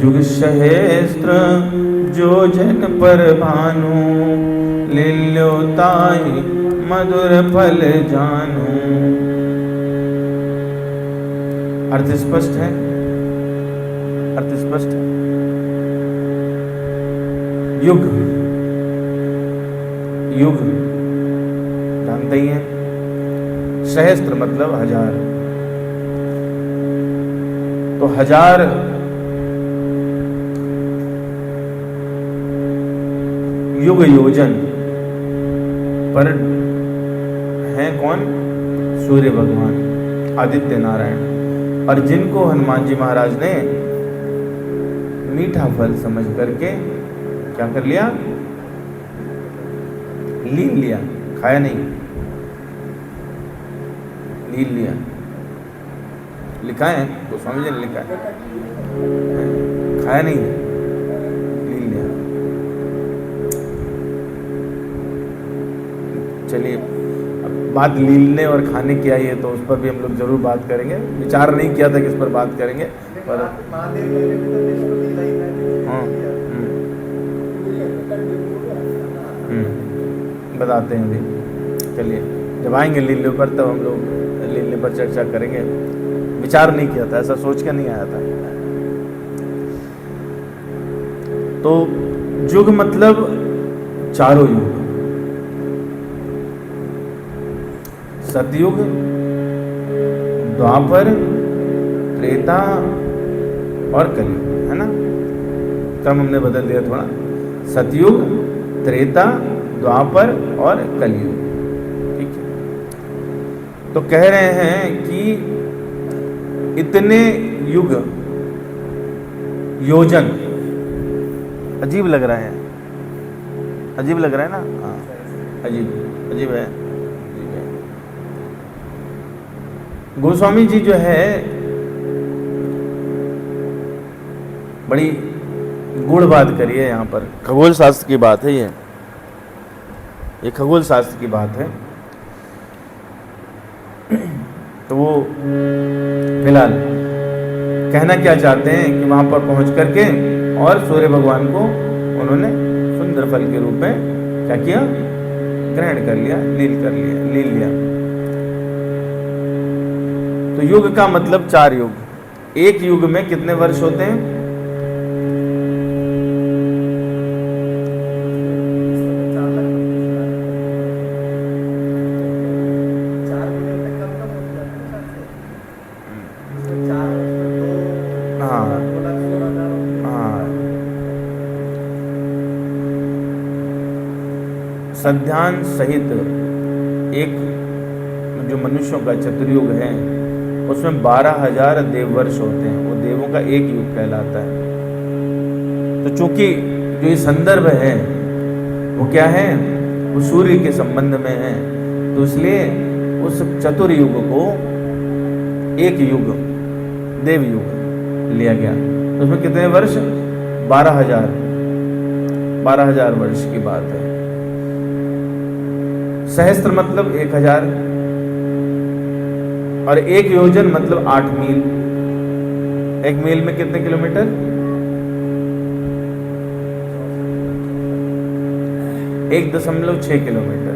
जुग सहस्त्र जो जन पर भानु, लील्योताहि मधुर फल जानू। अर्थ स्पष्ट है? अर्थ स्पष्ट है? युग, युग जानते ही हैं। सहस्त्र मतलब हजार, तो हजार युग योजन पर हैं कौन? सूर्य भगवान, आदित्य नारायण। और जिनको हनुमान जी महाराज ने मीठा फल समझ करके क्या कर लिया? लील लिया, खाया नहीं, लील लिया। लिखा है गोस्वामी जी ने लिखा है, खाया नहीं, लील लिया। चलिए, अब बात लीलने और खाने की आई है तो उस पर भी हम लोग जरूर बात करेंगे। विचार नहीं किया था कि इस पर बात करेंगे, पर बताते हैं अभी। चलिए, जब आएंगे लीले पर तब हम लोग लीले पर चर्चा करेंगे। विचार नहीं किया था, ऐसा सोच के नहीं आया था। तो युग मतलब चारों युग, सतयुग, द्वापर, त्रेता और कलयुग, है ना? क्रम हमने बदल दिया थोड़ा। सतयुग, त्रेता, द्वापर और कलयुग। ठीक है, तो कह रहे हैं कि इतने युग योजन, अजीब लग रहा है, अजीब लग रहा है ना? हाँ, अजीब अजीब है, अजीब है। गोस्वामी जी जो है बड़ी गुड़ बात करिए यहाँ पर। खगोल शास्त्र की बात है ये खगोल शास्त्र की बात है। तो वो फिलहाल कहना क्या चाहते हैं कि वहां पर पहुंच करके और सूर्य भगवान को उन्होंने सुंदर फल के रूप में क्या किया? ग्रहण कर लिया, लील लिया। तो युग का मतलब 4 युग। एक युग में कितने वर्ष होते हैं? सध्यान सहित एक जो मनुष्यों का चतुर्युग है उसमें 12,000 देववर्ष होते हैं। वो देवों का एक युग कहलाता है। तो चूंकि जो ये संदर्भ है वो क्या है? वो सूर्य के संबंध में है, तो इसलिए उस चतुर्युग को एक युग, देव युग लिया गया। तो उसमें कितने वर्ष? 12,000 वर्ष की बात है। सहस्त्र मतलब 1,000 और एक योजन मतलब 8 मील। एक मील में कितने किलोमीटर? 1.6 किलोमीटर।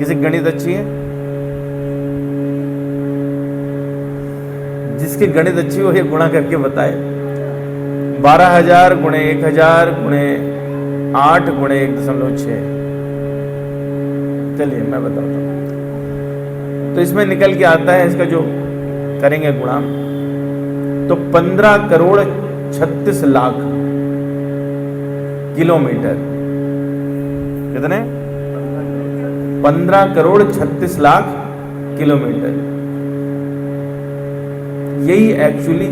किसी गणित अच्छी है? जिसकी गणित अच्छी हो ये गुणा करके बताए। 12,000 गुणे 1,000 गुणे 8 गुणे 1.6। चलिए मैं बताता हूं। तो इसमें निकल के आता है, इसका जो करेंगे गुणा, तो 15 करोड़ 36 लाख किलोमीटर। कितने? 15 करोड़ 36 लाख किलोमीटर। यही एक्चुअली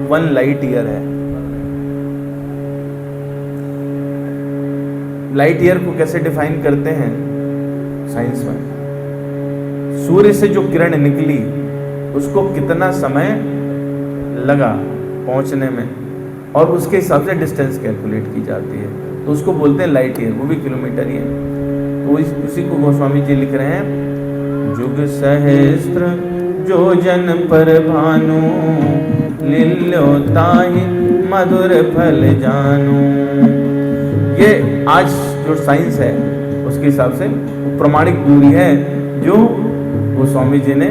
1 लाइट ईयर है। लाइट ईयर को कैसे डिफाइन करते हैं साइंस में? सूर्य से जो किरण निकली उसको कितना समय लगा पहुंचने में, और उसके हिसाब से डिस्टेंस कैलकुलेट की जाती है, तो उसको बोलते हैं लाइट ईयर। वो भी किलोमीटर ही है। तो उसी को गोस्वामी जी लिख रहे हैं, जुग सहस्त्र जो जन पर भानु, लील्योताहि मधुर फल जानू। ये आज जो साइंस है उसके हिसाब से प्रमाणिक दूरी है जो गोस्वामी जी ने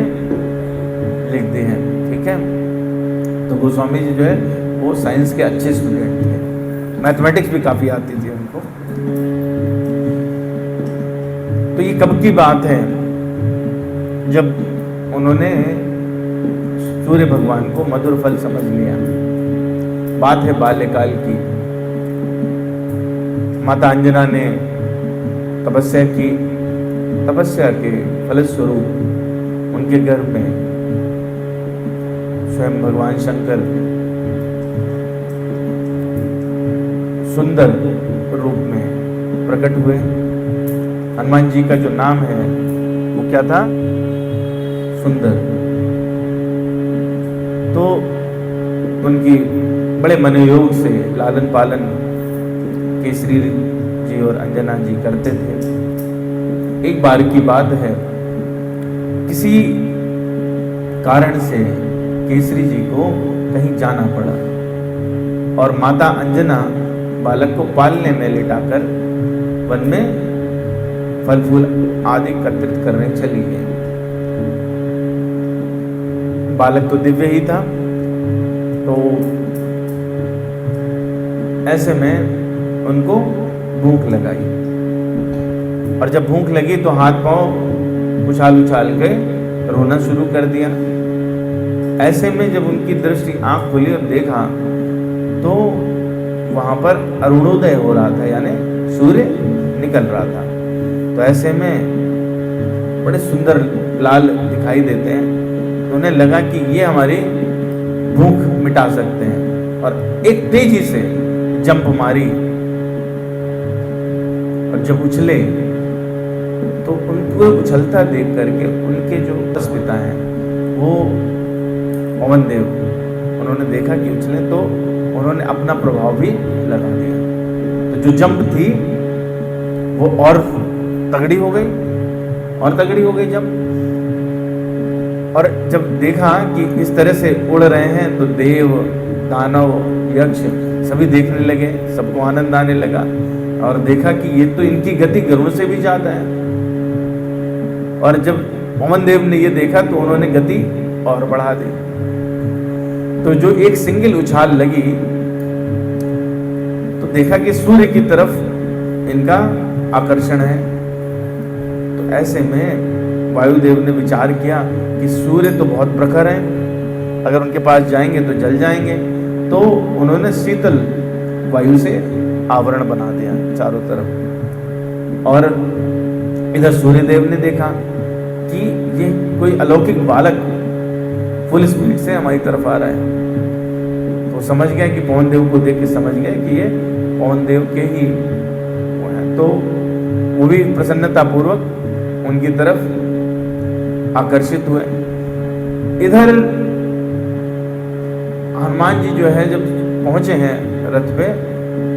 लिख दी है। ठीक है, तो गोस्वामी जी जो है वो साइंस के अच्छे स्टूडेंट थे, मैथमेटिक्स भी काफी आती थी उनको। तो ये कब की बात है, जब उन्होंने सूर्य भगवान को मधुर फल समझ लिया। बात है बाल्यकाल की। माता अंजना ने तपस्या की, तपस्या के फलस्वरूप उनके गर्भ में स्वयं भगवान शंकर सुंदर रूप में प्रकट हुए। हनुमान जी का जो नाम है वो क्या था? सुंदर। तो उनकी बड़े मनोयोग से लालन पालन केसरी जी और अंजना जी करते थे। एक बार की बात है, किसी कारण से केसरी जी को कहीं जाना पड़ा और माता अंजना बालक को पालने में लेटाकर वन में फल फूल आदि एकत्रित करने चली गई। बालक तो दिव्य ही था, तो ऐसे में उनको भूख लगाई और जब भूख लगी तो हाथ पांव उछाल उछाल के रोना शुरू कर दिया। ऐसे में जब उनकी दृष्टि आंख खुली और देखा तो वहां पर अरुणोदय हो रहा था, यानी सूर्य निकल रहा था। तो ऐसे में बड़े सुंदर लाल दिखाई देते हैं, तो उन्हें लगा कि ये हमारी भूख मिटा सकते हैं और एक तेजी से जंप मारी और जब उछले तो उनको उछलता देख करके उनके जो पिता हैं वो पवन देव, उन्होंने देखा कि उछले तो उन्होंने अपना प्रभाव भी लगा दिया। तो जो जंप थी वो और तगड़ी हो गई, और तगड़ी हो गई जंप। और जब देखा कि इस तरह से उड़ रहे हैं तो देव, दानव, यक्ष सभी देखने लगे, सबको आनंद आने लगा और देखा कि ये तो इनकी गति गरुड़ से भी ज्यादा है। और जब पवन देव ने ये देखा तो उन्होंने गति और बढ़ा दी। तो जो एक सिंगल उछाल लगी तो देखा कि सूर्य की तरफ इनका आकर्षण है। तो ऐसे में वायुदेव ने विचार किया कि सूर्य तो बहुत प्रखर है, अगर उनके पास जाएंगे तो जल जाएंगे। तो उन्होंने शीतल वायु से आवरण बना दिया चारों तरफ। और इधर सूर्यदेव ने देखा कि ये कोई अलौकिक बालक फुल स्पीड से हमारी तरफ आ रहा है। तो समझ गया कि पवन देव को देख के समझ गए कि ये पवन देव के ही वो है। तो वो भी प्रसन्नता पूर्वक उनकी तरफ आकर्षित हुए। इधर हनुमान जी जो है जब पहुंचे हैं रथ पे,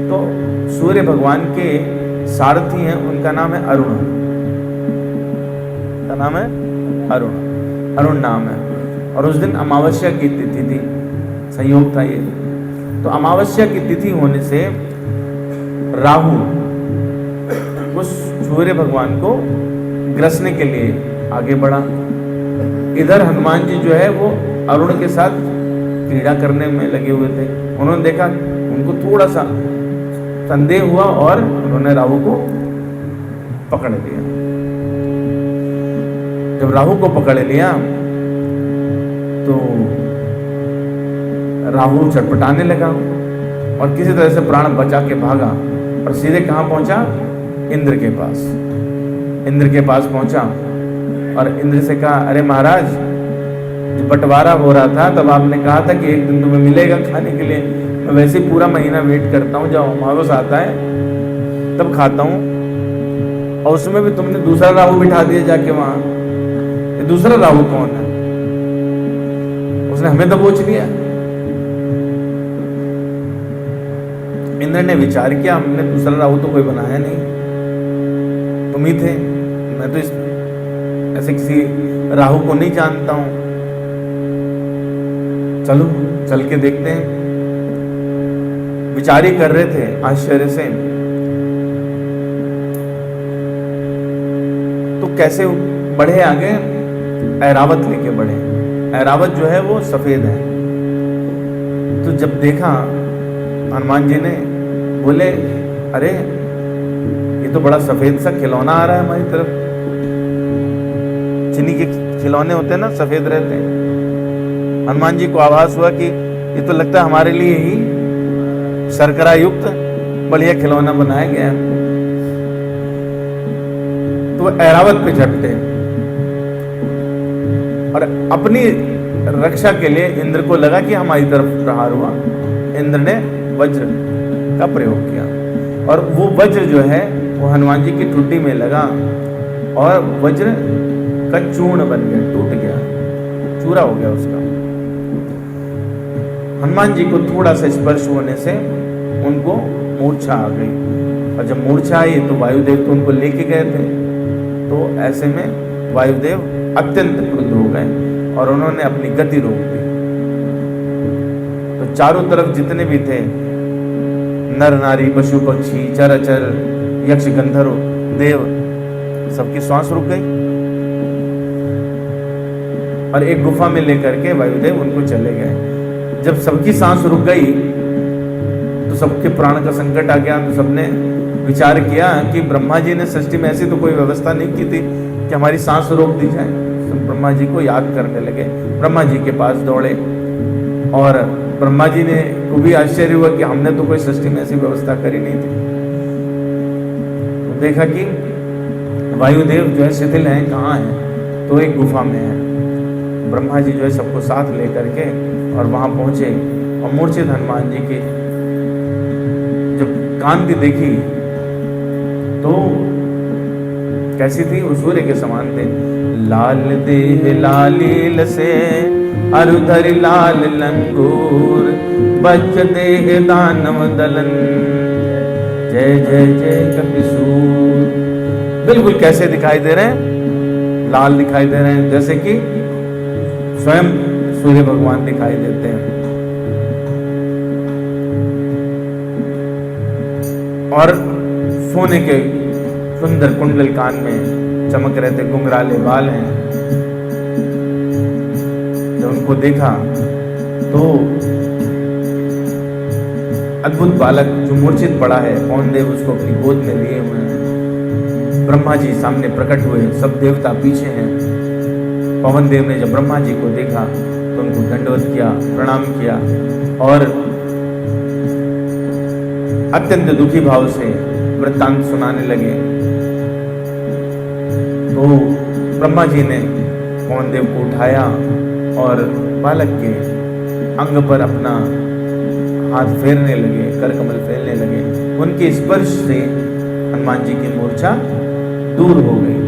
तो सूर्य भगवान के सारथी हैं, उनका नाम है अरुण। का नाम है अरुण, अरुण नाम है। और उस दिन अमावस्या की तिथि थी, संयोग था ये। तो अमावस्या की तिथि होने से राहु उस सूर्य भगवान को ग्रसने के लिए आगे बढ़ा। इधर हनुमान जी जो है वो अरुण के साथ क्रीड़ा करने में लगे हुए थे। उन्होंने देखा, उनको थोड़ा सा संदेह हुआ और उन्होंने राहु को पकड़ लिया। जब राहु को पकड़ लिया तो राहु छटपटाने लगा और किसी तरह से प्राण बचा के भागा और सीधे कहां पहुंचा? इंद्र के पास। इंद्र के पास पहुंचा और इंद्र से कहा, अरे महाराज, जब बंटवारा हो रहा था तब आपने कहा था कि एक दिन तुम्हें मिलेगा खाने के लिए। मैं वैसे पूरा महीना वेट करता हूँ, जब अमावस आता है तब खाता हूँ, और उसमें भी तुमने दूसरा राहु बिठा दिया जाके वहां। ये दूसरा राहु कौन है? उसने हमें दबोच लिया। इंद्र ने विचार किया, हमने दूसरा राहु तो कोई बनाया नहीं, तुम ही थे। मैं तो ऐसे किसी राहु को नहीं जानता हूं, चलो चल के देखते हैं। विचार ही कर रहे थे आश्चर्य से, तो कैसे बढ़े आगे, ऐरावत लेके बढ़े। ऐरावत जो है वो सफेद है। तो जब देखा हनुमान जी ने, बोले अरे ये तो बड़ा सफेद सा खिलौना आ रहा है हमारी तरफ। चीनी के खिलौने होते हैं ना, सफेद रहते हैं। हनुमान जी को आभास हुआ कि ये तो लगता है हमारे लिए ही शर्करा युक्त बढ़िया खिलौना बनाया गया है। तो वो ऐरावत पे झपटे और अपनी रक्षा के लिए इंद्र को लगा कि हमारी तरफ प्रहार हुआ। इंद्र ने वज्र का प्रयोग किया और वो वज्र जो है वो हनुमान जी की ठुड्डी में लगा और वज्र का चूर्ण बन गया, टूट गया, चूरा हो गया उसका। हनुमान जी को थोड़ा सा स्पर्श होने से उनको मूर्छा आ गई और जब मूर्छा आई तो वायुदेव तो उनको लेके गए थे। तो ऐसे में वायुदेव अत्यंत क्रुद्ध हो गए और उन्होंने अपनी गति रोक दी। तो चारों तरफ जितने भी थे, नर नारी पशु पक्षी चराचर यक्ष गंधर्व देव, सबकी सांस रुक गई और एक गुफा में लेकर के वायुदेव उनको चले गए। जब सबकी सांस रुक गई तो सबके प्राण का संकट आ गया। तो सबने विचार किया कि ब्रह्मा जी ने सृष्टि में ऐसी तो कोई व्यवस्था नहीं की थी कि हमारी सांस रोक दी जाए। तो ब्रह्मा जी को याद करने लगे, ब्रह्मा जी के पास दौड़े और ब्रह्मा जी ने को भी आश्चर्य हुआ कि हमने तो कोई सृष्टि में ऐसी व्यवस्था करी नहीं थी। तो देखा कि वायुदेव जो है शिथिल हैं, कहाँ हैं, तो एक गुफा में है। ब्रह्मा जी जो है सबको साथ लेकर के और वहां पहुंचे और मूर्छित हनुमान जी की जब कांति देखी तो कैसी थी, वो सूर्य के समान थे। लाल देह लालील से अरुधर लाल लंगूर, बच देह दानव दलन, जय जय जय कपिसूर। बिल्कुल कैसे दिखाई दे रहे हैं, लाल दिखाई दे रहे हैं, जैसे कि स्वयं सूर्य भगवान दिखाई देते हैं। और सोने के सुंदर कुंडल कान में चमक रहे थे, घुंघराले बाल हैं। जब उनको देखा तो अद्भुत बालक जो मूर्छित पड़ा है, पवन देव उसको अपनी गोद में लिए हुए हैं। ब्रह्मा जी सामने प्रकट हुए, सब देवता पीछे हैं। पवन देव ने जब ब्रह्मा जी को देखा तो उनको दंडवत किया, प्रणाम किया और अत्यंत दुखी भाव से वृत्तांत सुनाने लगे। तो ब्रह्मा जी ने पवन देव को उठाया और बालक के अंग पर अपना हाथ फेरने लगे, कर कमल फेरने लगे। उनके स्पर्श से हनुमान जी की मूर्छा दूर हो गई।